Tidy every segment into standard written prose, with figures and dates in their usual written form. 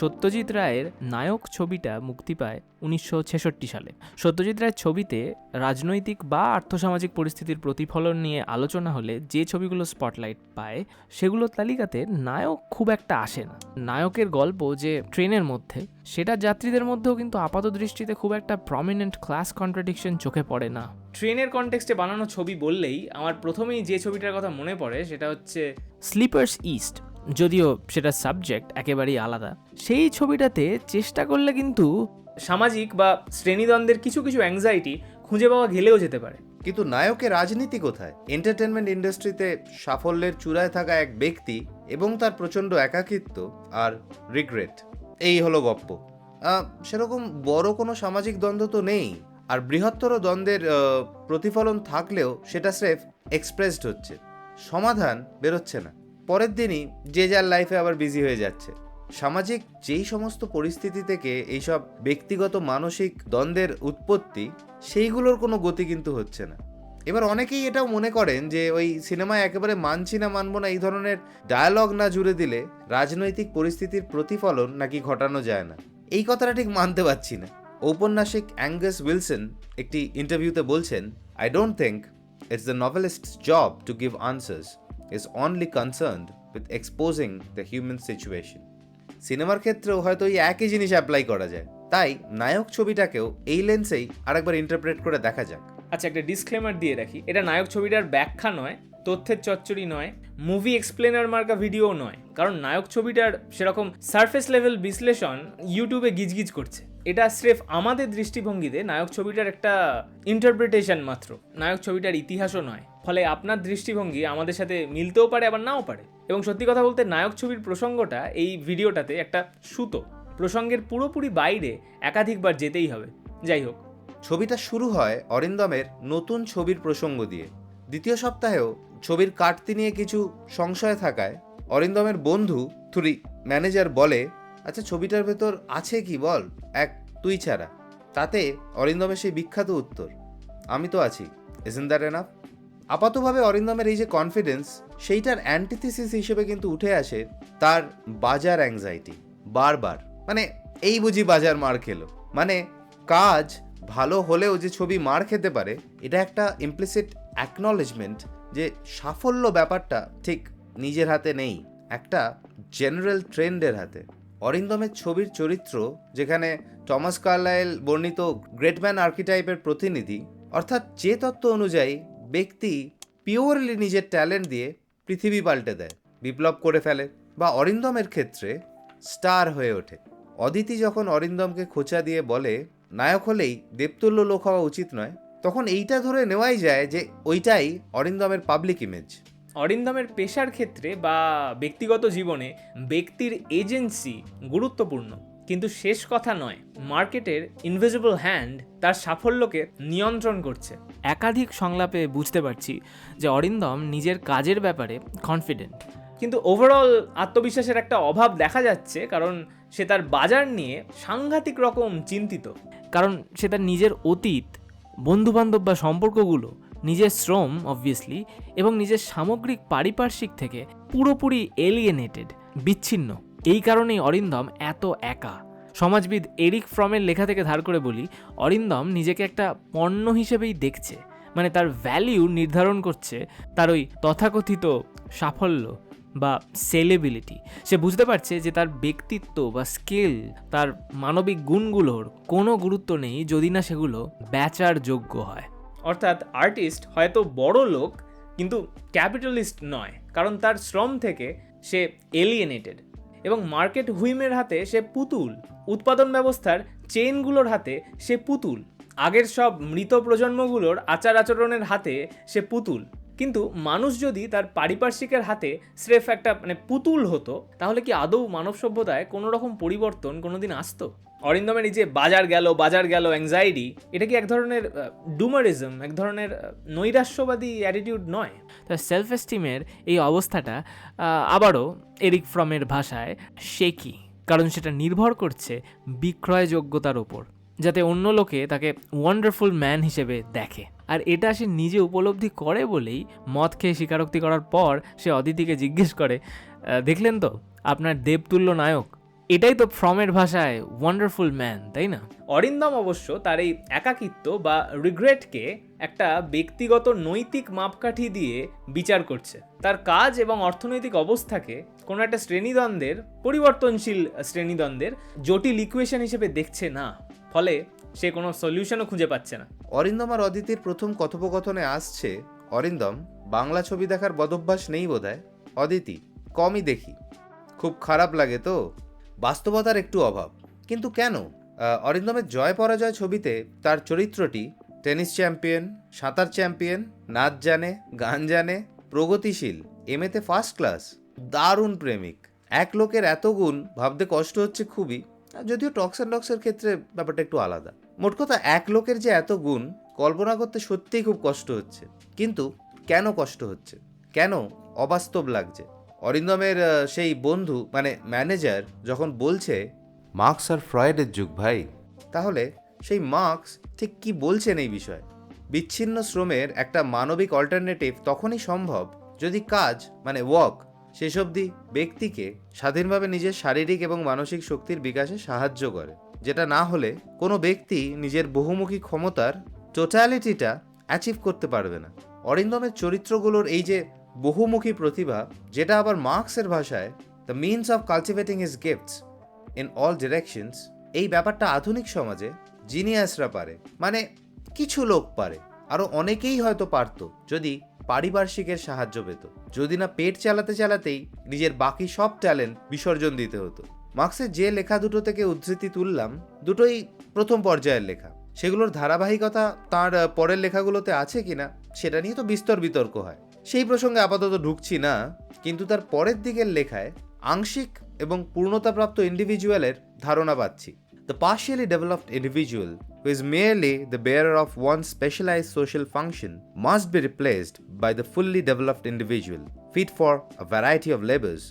সত্যজিৎ রায়ের নায়ক ছবিটা মুক্তি পায় 1966 সালে। সত্যজিৎ রায়ের ছবিতে রাজনৈতিক বা আর্থসামাজিক পরিস্থিতির প্রতিফলন নিয়ে আলোচনা হলে যে ছবিগুলো স্পটলাইট পায় সেগুলোর তালিকাতে নায়ক খুব একটা আসে না। নায়কের গল্প যে ট্রেনের মধ্যে, সেটা যাত্রীদের মধ্যেও কিন্তু আপাত দৃষ্টিতে খুব একটা প্রমিনেন্ট ক্লাস কন্ট্রাডিকশন চোখে পড়ে না। ট্রেনের কনটেক্সটে বানানো ছবি বললেই আমার প্রথমেই যে ছবিটার কথা মনে পড়ে সেটা হচ্ছে স্লিপার্স ইস্ট, যদিও সেটা সাবজেক্ট একেবারেই আলাদা। সেই ছবিটাতে চেষ্টা করলে কিন্তু সামাজিক বা শ্রেণীদ্বন্দ্বের কিছু কিছু অ্যাংজাইটি খুঁজে পাওয়া গেলেও যেতে পারে। কিন্তু নায়কের রাজনীতি কোথায়? এন্টারটেনমেন্ট ইন্ডাস্ট্রিতে সাফল্যের চূড়ায় থাকা এক ব্যক্তি এবং তার প্রচণ্ড একাকিত্ব আর রিগ্রেট, এই হলো গপ্প। সেরকম বড় কোনো সামাজিক দ্বন্দ্ব তো নেই, আর বৃহত্তর দ্বন্দ্বের প্রতিফলন থাকলেও সেটা স্রেফ এক্সপ্রেসড হচ্ছে, সমাধান বেরোচ্ছে না। পরের দিনই যে যার লাইফে আবার বিজি হয়ে যাচ্ছে। সামাজিক যেই সমস্ত পরিস্থিতি থেকে এইসব ব্যক্তিগত মানসিক দ্বন্দ্বের উৎপত্তি, সেইগুলোর কোনো গতি কিন্তু হচ্ছে না। এবার অনেকেই এটাও মনে করেন যে ওই সিনেমায় একেবারে মানছি না মানব না এই ধরনের ডায়ালগ না জুড়ে দিলে রাজনৈতিক পরিস্থিতির প্রতিফলন নাকি ঘটানো যায় না। এই কথাটা ঠিক মানতে পারছি না। ঔপন্যাসিক অ্যাঙ্গাস উইলসন একটি ইন্টারভিউতে বলছেন, I don't think it's the novelist's job to give answers, is only concerned with exposing the human situation. সিনেমার ক্ষেত্রেও হয়তো এই একই জিনিস অ্যাপ্লাই করা যায়। তাই নায়ক ছবিটাকেও এই লেন্সেই আরেকবার ইন্টারপ্রেট করে দেখা যাক। আচ্ছা, একটা ডিসক্লেমার দিয়ে রাখি, এটা নায়ক ছবিটার ব্যাখ্যা নয়, তথ্যের চচ্চড়ি নয়, মুভি এক্সপ্লেনার মার্কা ভিডিও নয়। কারণ নায়ক ছবিটার সেরকম সারফেস লেভেল বিশ্লেষণ ইউটিউবে গিজগিজ করছে। এটা স্রেফ আমাদের দৃষ্টিভঙ্গিতে নায়ক ছবিটার একটা ইন্টারপ্রিটেশন মাত্র, নায়ক ছবিটার ইতিহাসও নয়। ফলে আপনার দৃষ্টিভঙ্গি আমাদের সাথে মিলতেও পারে আবার নাও পারে। এবং সত্যি কথা বলতে নায়ক ছবির প্রসঙ্গটা এই ভিডিওটাতে একটা সুতো, প্রসঙ্গের পুরোপুরি বাইরে একাধিকবার যেতেই হবে। যাই হোক, ছবিটা শুরু হয় অরিন্দমের নতুন ছবির প্রসঙ্গ দিয়ে। দ্বিতীয় সপ্তাহেও ছবির কাটতি নিয়ে কিছু সংশয় থাকায় অরিন্দমের বন্ধু থুরি ম্যানেজার বলে, আচ্ছা ছবিটার ভেতর আছে কি বল, এক তুই ছাড়া। তাতে অরিন্দমের সেই বিখ্যাত উত্তর, আমি তো আছি, ইজন্ট দ্যাট এনাফ? আপাতভাবে অরিন্দমের এই যে কনফিডেন্স, সেইটার অ্যান্টিথিসিস হিসেবে কিন্তু উঠে আসে তার বাজার অ্যাংজাইটি। বারবার মানে এই বুঝি বাজার মার খেলো, মানে কাজ ভালো হলেও যে ছবি মার খেতে পারে, এটা একটা ইমপ্লিসিট অ্যাকনলেজমেন্ট যে সাফল্য ব্যাপারটা ঠিক নিজের হাতে নেই, একটা জেনারেল ট্রেন্ডের হাতে। অরিন্দমের ছবির চরিত্র যেখানে টমাস কার্লাইল বর্ণিত গ্রেট ম্যান আর্কিটাইপের প্রতিনিধি, অর্থাৎ যে তত্ত্ব অনুযায়ী ব্যক্তি পিওরলি নিজের ট্যালেন্ট দিয়ে পৃথিবী পাল্টে দেয়, বিপ্লব করে ফেলে, বা অরিন্দমের ক্ষেত্রে স্টার হয়ে ওঠে। অদিতি যখন অরিন্দমকে খোঁচা দিয়ে বলে নায়ক হলেই দেবতুল্য লোক হওয়া উচিত নয়, তখন এইটা ধরে নেওয়াই যায় যে ওইটাই অরিন্দমের পাবলিক ইমেজ। অরিন্দমের পেশার ক্ষেত্রে বা ব্যক্তিগত জীবনে ব্যক্তির এজেন্সি গুরুত্বপূর্ণ, কিন্তু শেষ কথা নয়। মার্কেটের ইনভিজিবল হ্যান্ড তার সাফল্যকে নিয়ন্ত্রণ করছে। একাধিক সংলাপে বুঝতে পারছি যে অরিন্দম নিজের কাজের ব্যাপারে কনফিডেন্ট, কিন্তু ওভারঅল আত্মবিশ্বাসের একটা অভাব দেখা যাচ্ছে, কারণ সে তার বাজার নিয়ে সাংঘাতিক রকম চিন্তিত। কারণ সে তার নিজের অতীত, বন্ধুবান্ধব বা সম্পর্কগুলো, নিজের শ্রম অবভিয়াসলি, এবং নিজের সামগ্রিক পারিপার্শ্বিক থেকে পুরোপুরি এলিয়েনেটেড, বিচ্ছিন্ন। এই কারণেই অরিন্দম এত একা। সমাজবিদ এরিক ফ্রমের লেখা থেকে ধার করে বলি, অরিন্দম নিজেকে একটা পণ্য হিসেবেই দেখছে। মানে তার ভ্যালিউ নির্ধারণ করছে তার ওই তথাকথিত সাফল্য বা সেলেবিলিটি। সে বুঝতে পারছে যে তার ব্যক্তিত্ব বা স্কিল, তার মানবিক গুণগুলোর কোনো গুরুত্ব নেই যদি না সেগুলো বেচার যোগ্য হয়। অর্থাৎ আর্টিস্ট হয়তো বড় লোক, কিন্তু ক্যাপিটালিস্ট নয়, কারণ তার শ্রম থেকে সে এলিয়েনেটেড। এবং মার্কেট হুইমের হাতে সে পুতুল, উৎপাদন ব্যবস্থার চেইনগুলোর হাতে সে পুতুল, আগের সব মৃত প্রজন্মগুলোর আচার আচরণের হাতে সে পুতুল। কিন্তু মানুষ যদি তার পারিপার্শ্বিকের হাতে স্রেফ একটা পুতুল হতো, তাহলে কি আদৌ মানব সভ্যতায় কোনো রকম পরিবর্তন কোনোদিন আসতো? অরিন্দমের এই যে বাজার গেল অ্যাংজাইটি, এটা কি এক ধরনের ডুমারিজম, এক ধরনের নৈরাশ্যবাদী অ্যাটিটিউড নয়? তার সেলফ এস্টিমের এই অবস্থাটা আবারও এরিক ফ্রমের ভাষায় শেকি, কারণ সেটা নির্ভর করছে বিক্রয়যোগ্যতার ওপর, যাতে অন্য লোকে তাকে ওয়ান্ডারফুল ম্যান হিসেবে দেখে। আর এটা সে নিজে উপলব্ধি করে বলেই মদ খেয়ে স্বীকারোক্তি করার পর সে অদিতিকে জিজ্ঞেস করে, দেখলেন তো আপনার দেবতুল্য নায়ক, এটাই তো ফ্রমের ভাষায় ওয়ান্ডারফুল ম্যান, তাই না? অরিন্দম অবশ্য তার এই একাকিত্ব বা রিগ্রেটকে একটা ব্যক্তিগত নৈতিক মাপকাঠি দিয়ে বিচার করছে। তার কাজ এবং অর্থনৈতিক অবস্থাকে কোনো একটা শ্রেণীদ্বন্দ্বের, পরিবর্তনশীল শ্রেণীদ্বন্দ্বের জটিল ইকুয়েশন হিসেবে দেখছে না, ফলে সে কোনো সলিউশনও খুঁজে পাচ্ছে না। অরিন্দম আর অদিতির প্রথম কথোপকথনে আসছে, অরিন্দম, বাংলা ছবি দেখার বদভ্যাস নেই বোধহয়। অদিতি, কমই দেখি, খুব খারাপ লাগে তো, বাস্তবতার একটু অভাব। কিন্তু কেন? অরিন্দমের জয় পরাজয় ছবিতে তার চরিত্রটি টেনিস চ্যাম্পিয়ন, সাঁতার চ্যাম্পিয়ন, নাচ জানে, গান জানে, প্রগতিশীল, এমএতে ফার্স্ট ক্লাস, দারুণ প্রেমিক। এক লোকের এত গুণ ভাবতে কষ্ট হচ্ছে খুবই, যদিও টক্স অ্যান্ড ডক্সের ক্ষেত্রে ব্যাপারটা একটু আলাদা। মোট কথা, এক লোকের যে এত গুণ কল্পনা করতে সত্যিই খুব কষ্ট হচ্ছে। কিন্তু কেন কষ্ট হচ্ছে? কেন অবাস্তব লাগছে? অরিন্দমের সেই বন্ধু মানে ম্যানেজার যখন বলছে মার্কস আর ফ্রয়েডের যুগ ভাই, তাহলে সেই মার্কস ঠিক কি বলছেন এই বিষয়ে? বিচ্ছিন্ন শ্রমের একটা মানবিক অল্টারনেটিভ তখনই সম্ভব যদি কাজ মানে ওয়ার্ক শেষ অবধি ব্যক্তিকে স্বাধীনভাবে নিজের শারীরিক এবং মানসিক শক্তির বিকাশে সাহায্য করে। যেটা না হলে কোনো ব্যক্তি নিজের বহুমুখী ক্ষমতার টোটালিটিটা অ্যাচিভ করতে পারবে না। অরিন্দমের চরিত্রগুলোর এই যে বহুমুখী প্রতিভা, যেটা আবার মার্কসের ভাষায় the means of cultivating his gifts in all directions, এই ব্যাপারটা আধুনিক সমাজে জিনিয়াসরা পারে, মানে কিছু লোক পারে, আরও অনেকেই হয়তো পারত যদি পারিপার্শ্বিকের সাহায্য পেত, যদি না পেট চালাতে চালাতেই নিজের বাকি সব ট্যালেন্ট বিসর্জন দিতে হতো। মার্কসের যে লেখা দুটো থেকে উদ্ধৃতি তুললাম, দুটোই প্রথম পর্যায়ের লেখা। সেগুলোর ধারাবাহিকতা তার পরের লেখাগুলোতে আছে কিনা সেটা নিয়ে তো বিস্তর বিতর্ক হয়, সেই প্রসঙ্গে আপাতত ঢুকছি না। কিন্তু তার পরের দিকের লেখায় আংশিক এবং পূর্ণতাপ্রাপ্ত ইন্ডিভিজুয়ালের ধারণা পাচ্ছি। The partially developed individual, who is merely the bearer of one specialized social function, must be replaced by the fully developed individual, fit for a variety of labors,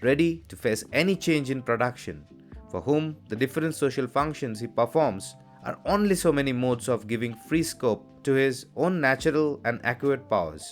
ready to face any change in production, for whom the different social functions he performs are only so many modes of giving free scope to his own natural and adequate powers.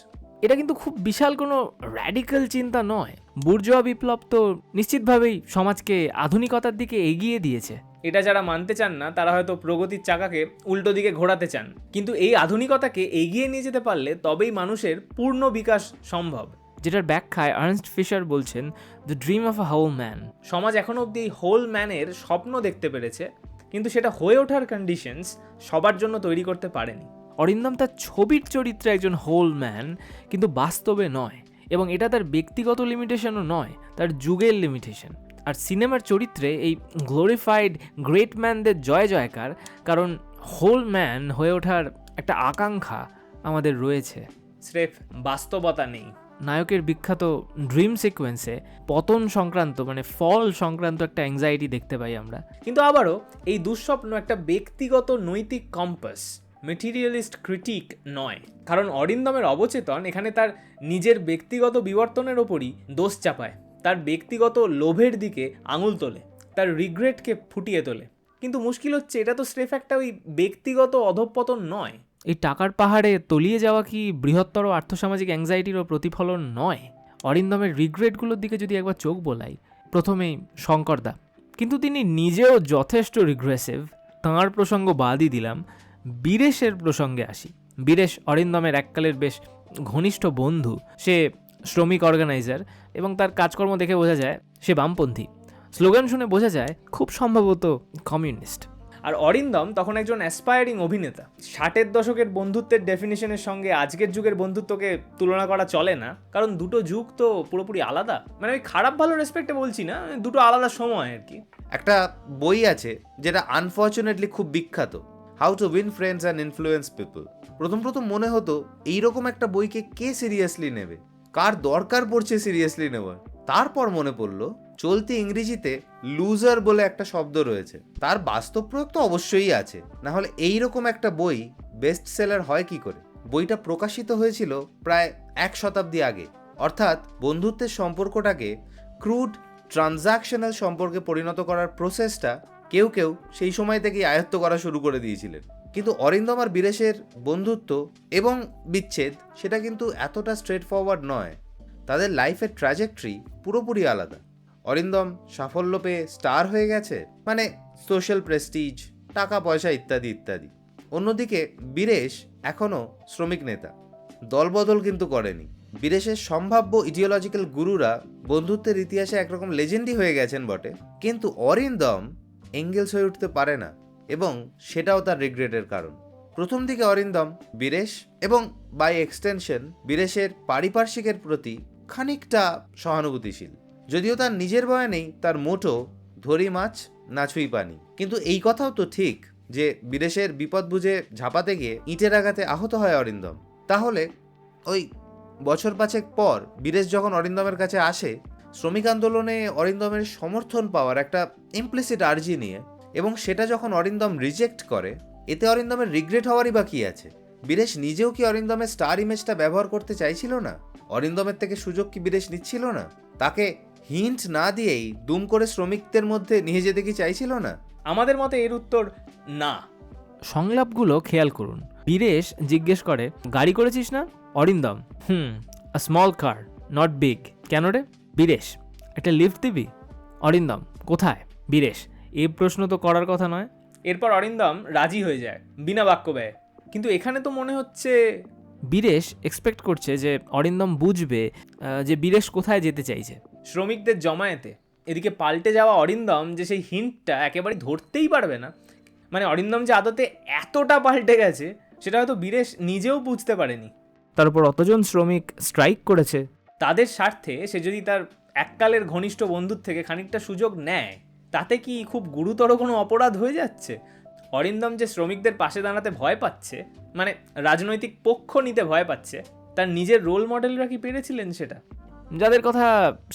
এটা কিন্তু খুব বিশাল কোনো radical চিন্তা নয়। Bourgeois বিপ্লব তো নিশ্চিতভাবেই সমাজকে আধুনিকতার দিকে এগিয়ে দিয়েছে। এটা যারা মানতে চান না তারা হয়তো প্রগতির চাকাকে উল্টো দিকে ঘোরাতে চান, কিন্তু এই আধুনিকতাকে এগিয়ে নিয়ে যেতে পারলে তবেই মানুষের পূর্ণ বিকাশ সম্ভব। যেটার ব্যাখ্যায় আর্নস্ট ফিশার বলছেন, the dream of a whole man. সমাজ এখনো অব্দি এই হোল ম্যানের স্বপ্ন দেখতে পেরেছে, কিন্তু সেটা হয়ে ওঠার কন্ডিশনস সবার জন্য তৈরি করতে পারেনি। অরিন্দম তার ছবির চরিত্রে একজন হোল ম্যান, কিন্তু বাস্তবে নয়, এবং এটা তার ব্যক্তিগত লিমিটেশনও নয়, তার যুগের লিমিটেশন। আর সিনেমার চরিত্রে এই গ্লোরিফাইড গ্রেট ম্যানদের জয় জয়কার, কারণ হোল ম্যান হয়ে ওঠার একটা আকাঙ্ক্ষা আমাদের রয়েছে, স্রেফ বাস্তবতা নেই। নায়কের বিখ্যাত ড্রিম সিকোয়েন্সে পতন সংক্রান্ত মানে ফল সংক্রান্ত একটা অ্যাংজাইটি দেখতে পাই আমরা। কিন্তু আবারও এই দুঃস্বপ্ন একটা ব্যক্তিগত নৈতিক কম্পাস, মেটেরিয়ালিস্ট ক্রিটিক নয়। কারণ অরিন্দমের অবচেতন এখানে তার নিজের ব্যক্তিগত বিবর্তনের ওপরই দোষ চাপায়, তার ব্যক্তিগত লোভের দিকে আঙুল তোলে, তার রিগ্রেটকে ফুটিয়ে তোলে। কিন্তু মুশকিল হচ্ছে এটা তো স্রেফ একটা ওই ব্যক্তিগত অধঃপতন নয়। এই টাকার পাহাড়ে তলিয়ে যাওয়া কি বৃহত্তর আর্থসামাজিক অ্যাংজাইটিরও প্রতিফলন নয়? অরিন্দমের রিগ্রেটগুলোর দিকে যদি একবার চোখ বোলাই, প্রথমেই শঙ্করদা, কিন্তু তিনি নিজেও যথেষ্ট রিগ্রেসিভ, তাঁর প্রসঙ্গ বাদই দিলাম। বীরেশের প্রসঙ্গে আসি। বীরেশ অরিন্দমের এককালের বেশ ঘনিষ্ঠ বন্ধু, সে শ্রমিক অর্গানাইজার এবং তার কাজকর্ম দেখে বোঝা যায় সে বামপন্থী, স্লোগান শুনে বোঝা যায় খুব সম্ভবত কমিউনিস্ট। আর অরিন্দম তখন একজন অ্যাসপায়ারিং অভিনেতা। 60-এর দশকের বন্ধুত্বের ডেফিনিশনের সঙ্গে আজকের যুগের বন্ধুত্বকে তুলনা করা চলে না, কারণ দুটো যুগ তো পুরোপুরি আলাদা। মানে আমি খারাপ ভালো রেসপেক্টে বলছি না, দুটো আলাদা সময় আর কি। একটা বই আছে যেটা আনফর্চুনেটলি খুব বিখ্যাত, how to win friends and influence people. প্রথম মনে হতো এইরকম একটা বইকে কে সিরিয়াসলি নেবে, কার দরকার পড়ছে সিরিয়াসলি নেওয়ার। তারপর মনে পড়লো চলতি ইংরেজিতে লুজার বলে একটা শব্দ রয়েছে, তার বাস্তব প্রয়োগ তো অবশ্যই আছে, না হলে এইরকম একটা বই বেস্ট সেলার হয় কি করে? বইটা প্রকাশিত হয়েছিল প্রায় 1 শতাব্দী আগে, অর্থাৎ বন্ধুত্বের সম্পর্কটাকে ক্রুড ট্রানজাকশনাল সম্পর্কে পরিণত করার প্রসেসটা কেউ সেই সময় থেকেই আয়ত্ত করা শুরু করে দিয়েছিলেন। কিন্তু অরিন্দম আর বীরেশের বন্ধুত্ব এবং বিচ্ছেদ সেটা কিন্তু এতটা স্ট্রেট ফরওয়ার্ড নয়, তাদের লাইফের ট্র্যাজেক্টরি পুরোপুরি আলাদা। অরিন্দম সাফল্য পেয়ে স্টার হয়ে গেছে, মানে সোশ্যাল প্রেস্টিজ, টাকা পয়সা ইত্যাদি ইত্যাদি। অন্যদিকে বীরেশ এখনও শ্রমিক নেতা, দলবদল কিন্তু করেনি। বীরেশের সম্ভাব্য ইডিওলজিক্যাল গুরুরা বন্ধুত্বের ইতিহাসে একরকম লেজেন্ডই হয়ে গেছেন বটে, কিন্তু অরিন্দম এঙ্গেলস হয়ে উঠতে পারে না, এবং সেটাও তার রিগ্রেটের কারণ। প্রথম দিকে অরিন্দম বীরেশ এবং বাই এক্সটেনশন বীরেশের পারিপার্শ্বিকের প্রতি খানিকটা সহানুভূতিশীল, যদিও তার নিজের বয়ানেই তার মোটো ধরি মাছ নাছুই পানি। কিন্তু এই কথাও তো ঠিক যে বীরেশের বিপদ বুঝে ঝাঁপাতে গিয়ে ইটের আঘাতে আহত হয় অরিন্দম। তাহলে ওই বছর 5 পর বীরেশ যখন অরিন্দমের কাছে আসে শ্রমিক আন্দোলনে অরিন্দমের সমর্থন পাওয়ার একটা ইমপ্লিসিট আর্জি নিয়ে, এবং সেটা যখন অরিন্দম রিজেক্ট করে, এতে অরিন্দমের রিগ্রেট হওয়ারই বা কি আছে? বীরেশ নিজেও কি অরিন্দমের স্টার ইমেজটা ব্যবহার করতে চাইছিল না? অরিন্দমের থেকে সুযোগ কি বীরেশ নিচ্ছিল না? তাকে হিন্ট না দিয়েই দুম করে শ্রমিকদের মধ্যে নিয়ে যেতে কি চাইছিল না? আমাদের মতে এর উত্তর না। সংলাপগুলো খেয়াল করুন। বীরেশ জিজ্ঞেস করে, গাড়ি করেছিস না? Arindam, a small car, not big. কেন রে? বীরেশ, একটা লিফট দিবি? অরিন্দম, কোথায়? বীরেশ, এই প্রশ্ন তো করার কথা নয়। এরপর অরিন্দম রাজি হয়ে যায় বিনা বাক্য ব্যয়ে। কিন্তু এখানে তো মনে হচ্ছে বীরেশ এক্সপেক্ট করছে যে অরিন্দম বুঝবে যে বীরেশ কোথায় যেতে চাইছে। শ্রমিকদের জমায়েতে। এদিকে পাল্টে যাওয়া অরিন্দম যে সেই হিন্টটা একেবারে ধরতেই পারবে না। মানে অরিন্দম যে আদতে এতটা পাল্টে গেছে সেটা হয়তো বীরেশ নিজেও বুঝতে পারেনি। তার উপর অতজন শ্রমিক স্ট্রাইক করেছে। তাদের স্বার্থে সে যদি তার এককালের ঘনিষ্ঠ বন্ধুর থেকে খানিকটা সুযোগ নেয়, তাতে কি খুব গুরুতর কোনো অপরাধ হয়ে যাচ্ছে? অরিন্দম যে শ্রমিকদের পাশে দাঁড়াতে ভয় পাচ্ছে, মানে রাজনৈতিক পক্ষ নিতে ভয় পাচ্ছে, তার নিজের রোল মডেলরা কি পেরেছিলেন সেটা? যাদের কথা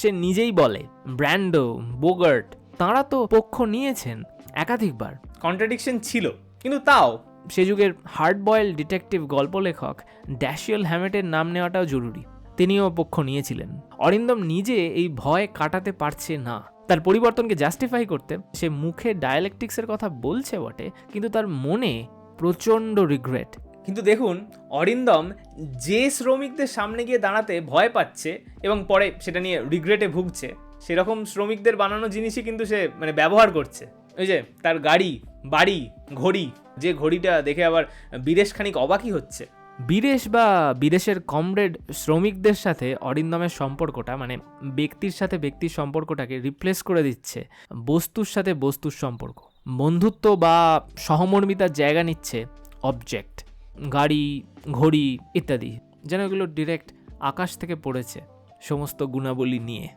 সে নিজেই বলে, ব্র্যান্ডো, বোগার্ট, তাঁরা তো পক্ষ নিয়েছেন একাধিকবার। কন্ট্রাডিকশন ছিল, কিন্তু তাও সে যুগের হার্ড বয়েল ডিটেকটিভ গল্প লেখক ড্যাশিয়াল হ্যামেটের নাম নেওয়াটাও জরুরি। তিনিও পক্ষ নিয়েছিলেন। অরিন্দম নিজে এই ভয় কাটাতে পারছে না। তার পরিবর্তনকে জাস্টিফাই করতে সে মুখে ডায়ালেকটিক্সের কথা বলছে বটে, কিন্তু তার মনে প্রচণ্ড রিগ্রেট। কিন্তু দেখুন, অরিন্দম যে শ্রমিকদের সামনে গিয়ে দাঁড়াতে ভয় পাচ্ছে এবং পরে সেটা নিয়ে রিগ্রেটে ভুগছে, সেরকম শ্রমিকদের বানানো জিনিসই কিন্তু সে ব্যবহার করছে। ওই যে তার গাড়ি, বাড়ি, ঘড়ি, যে ঘড়িটা দেখে আবার বীরেশ খানিক অবাকই হচ্ছে। বীরেশ বা বীরেশের কমরেড শ্রমিকদের সাথে অরিন্দমের সম্পর্কটা, মানে ব্যক্তির সাথে ব্যক্তির সম্পর্কটাকে রিপ্লেস করে দিচ্ছে বস্তুর সাথে বস্তুর সম্পর্ক। বন্ধুত্ব বা সহমর্মিতার জায়গা নিচ্ছে অবজেক্ট, গাড়ি, ঘড়ি ইত্যাদি, যেন এগুলো ডিরেক্ট আকাশ থেকে পড়েছে সমস্ত গুণাবলী নিয়ে।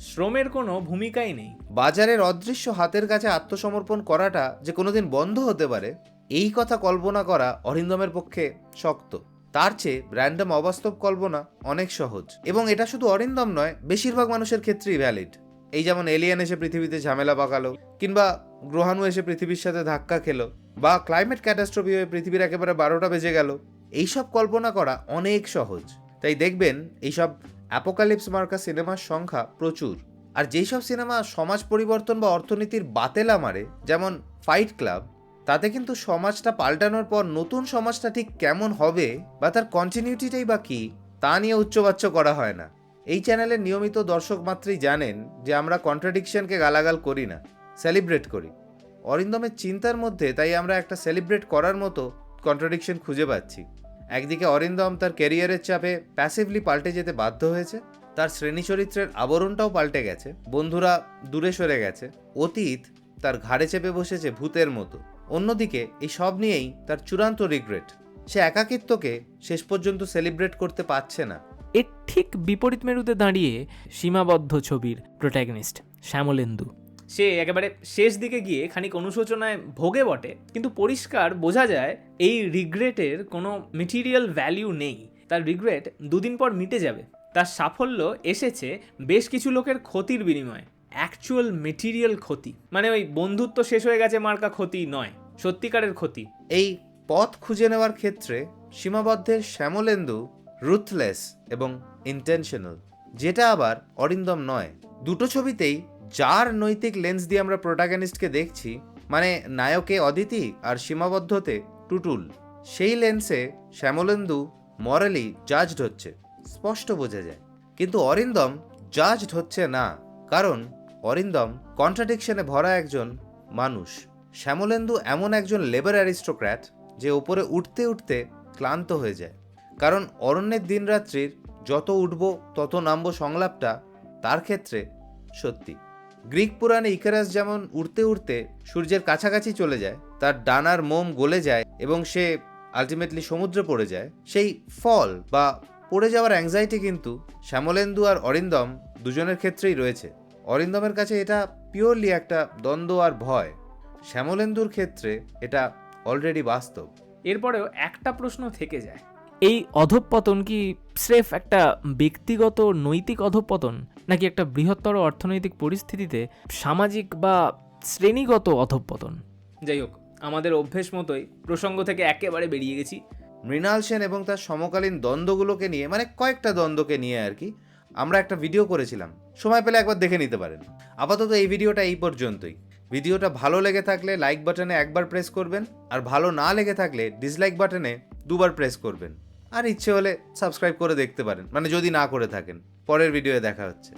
শ্রমের কোনো ভূমিকাই নেই। বাজারের অদৃশ্য হাতের কাছে আত্মসমর্পণ করাটা যে কোনোদিন বন্ধ হতে পারে, এই কথা কল্পনা করা অরিন্দমের পক্ষে শক্ত। তার চেয়ে র্যান্ডম অবাস্তব কল্পনা অনেক সহজ, এবং এটা শুধু অরিন্দম নয়, বেশিরভাগ মানুষের ক্ষেত্রেই ভ্যালিড। এই যেমন এলিয়েন এসে পৃথিবীতে ঝামেলা পাকালো, কিংবা গ্রহাণু এসে পৃথিবীর সাথে ধাক্কা খেলো, বা ক্লাইমেট ক্যাটাস্ট্রফি হয়ে পৃথিবীর একেবারে 12টা বেজে গেল, এইসব কল্পনা করা অনেক সহজ। তাই দেখবেন এইসব অ্যাপোকালিপস মার্কা সিনেমার সংখ্যা প্রচুর। আর যেই সব সিনেমা সমাজ পরিবর্তন বা অর্থনীতির বাতেলা মারে, যেমন ফাইট ক্লাব, তাতে কিন্তু সমাজটা পাল্টানোর পর নতুন সমাজটা ঠিক কেমন হবে বা তার কন্টিনিউটিটাই বা কী, তা নিয়ে উচ্চবাচ্য করা হয় না। এই চ্যানেলের নিয়মিত দর্শক মাত্রই জানেন যে আমরা কন্ট্রাডিকশনকে গালাগাল করি না, সেলিব্রেট করি। অরিন্দমের চিন্তার মধ্যে তাই আমরা একটা সেলিব্রেট করার মতো কন্ট্রাডিকশন খুঁজে পাচ্ছি। একদিকে অরিন্দম তার ক্যারিয়ারের চাপে প্যাসিভলি পাল্টে যেতে বাধ্য হয়েছে, তার শ্রেণী চরিত্রের আবরণটাও পাল্টে গেছে, বন্ধুরা দূরে সরে গেছে, অতীত তার ঘাড়ে চেপে বসেছে ভূতের মতো। অন্যদিকে এই সব নিয়েই তার চূড়ান্ত রিগ্রেট, সে একাকিত্বকে শেষ পর্যন্ত সেলিব্রেট করতে পারছে না। এর ঠিক বিপরীত মেরুতে দাঁড়িয়ে সীমাবদ্ধ ছবির প্রোটাগনিস্ট শ্যামলেন্দু। সে একেবারে শেষ দিকে গিয়ে খানিক অনুশোচনায় ভোগে বটে, কিন্তু পরিষ্কার বোঝা যায় এই রিগ্রেটের কোনো মেটেরিয়াল ভ্যালিউ নেই। তার রিগ্রেট দুদিন পর মিটে যাবে। তার সাফল্য এসেছে বেশ কিছু লোকের ক্ষতির বিনিময়ে, অ্যাকচুয়াল মেটেরিয়াল ক্ষতি, মানে ওই বন্ধুত্ব শেষ হয়ে গেছে মার্কা ক্ষতি নয়, সত্যিকারের ক্ষতি। এই পথ খুঁজে নেওয়ার ক্ষেত্রে সীমাবদ্ধের শ্যামলেন্দু রুথলেস এবং ইন্টেনশনাল, যেটা আবার অরিন্দম নয়। দুটো ছবিতেই যার নৈতিক লেন্স দিয়ে আমরা প্রোটাগনিস্টকে দেখছি, মানে নায়কে অদিতি আর সীমাবদ্ধতে টুটুল, সেই লেন্সে শ্যামলেন্দু মরালি জাজড হচ্ছে, স্পষ্ট বোঝা যায়। কিন্তু অরিন্দম জাজড হচ্ছে না, কারণ অরিন্দম কন্ট্রাডিকশনে ভরা একজন মানুষ। শ্যামলেন্দু এমন একজন লেবার অ্যারিস্টোক্র্যাট যে ওপরে উঠতে উঠতে ক্লান্ত হয়ে যায়। কারণ অরণ্যের দিনরাত্রির যত উঠব তত নামব সংলাপটা তার ক্ষেত্রে সত্যি। গ্রিক পুরাণে ইকারাস যেমন উড়তে উড়তে সূর্যের কাছাকাছি চলে যায়, তার ডানার মোম গলে যায় এবং সে আলটিমেটলি সমুদ্রে পড়ে যায়, সেই ফল বা পড়ে যাওয়ার অ্যাংজাইটি কিন্তু শ্যামলেন্দু আর অরিন্দম দুজনের ক্ষেত্রেই রয়েছে। অরিন্দমের কাছে এটা পিওরলি একটা দ্বন্দ্ব আর ভয়, শ্যামলেন্দুর ক্ষেত্রে এটা অলরেডি বাস্তব। এরপরেও একটা প্রশ্ন থেকে যায়, এই অধঃপতন কি স্রেফ একটা ব্যক্তিগত নৈতিক অধঃপতন, নাকি একটা বৃহত্তর অর্থনৈতিক পরিস্থিতিতে সামাজিক বা শ্রেণীগত অধঃপতন? যাই হোক, আমাদের অভ্যেস মতোই প্রসঙ্গ থেকে একেবারে বেরিয়ে গেছি। মৃণাল সেন এবং তার সমকালীন দ্বন্দ্বগুলোকে নিয়ে, মানে কয়েকটা দ্বন্দ্বকে নিয়ে আর কি, আমরা একটা ভিডিও করেছিলাম, সময় পেলে একবার দেখে নিতে পারেন। আপাতত এই ভিডিওটা এই পর্যন্তই। ভিডিওটা ভালো লেগে থাকলে লাইক বাটনে একবার প্রেস করবেন, আর ভালো না লেগে থাকলে ডিসলাইক বাটনে দুবার প্রেস করবেন, আর ইচ্ছে হলে সাবস্ক্রাইব করে দেখতে পারেন, মানে যদি না করে থাকেন। পরের ভিডিওয়ে দেখা হচ্ছে।